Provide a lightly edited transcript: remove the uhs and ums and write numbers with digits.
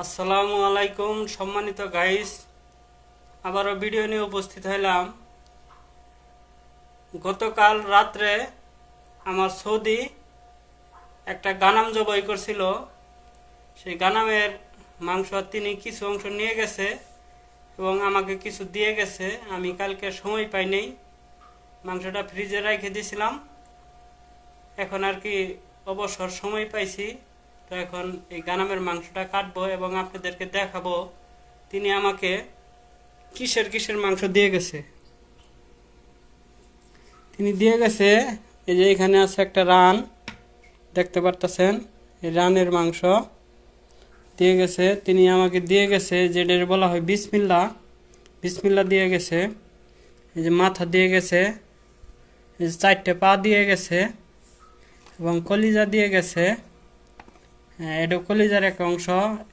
আসসালামু আলাইকুম সম্মানিত গাইস, আবারও ভিডিও নিয়ে উপস্থিত হইলাম। গতকাল রাত্রে আমার সৌদি একটা গানাম জবাই করছিল। সেই গানামের মাংস তিনি কিছু অংশ নিয়ে গেছে এবং আমাকে কিছু দিয়ে গেছে। আমি কালকে সময় পাই নাই, মাংসটা ফ্রিজে রেখে দিয়েছিলাম। এখন আর কি অবসর সময় পাইছি, তো এখন এই গানামের মাংসটা কাটবো এবং আপনাদেরকে দেখাবো তিনি আমাকে কিসের কিসের মাংস দিয়ে গেছে। তিনি দিয়ে গেছে, এই যে এখানে আছে একটা রান, দেখতে পারতেছেন, এই রানের মাংস দিয়ে গেছে। তিনি আমাকে দিয়ে গেছে যেটা বলা হয় বিসমিল্লা, বিসমিল্লা দিয়ে গেছে। এই যে মাথা দিয়ে গেছে, এই যে 4টে পা দিয়ে গেছে এবং কলিজা দিয়ে গেছে। এটা কলিজার এক অংশ,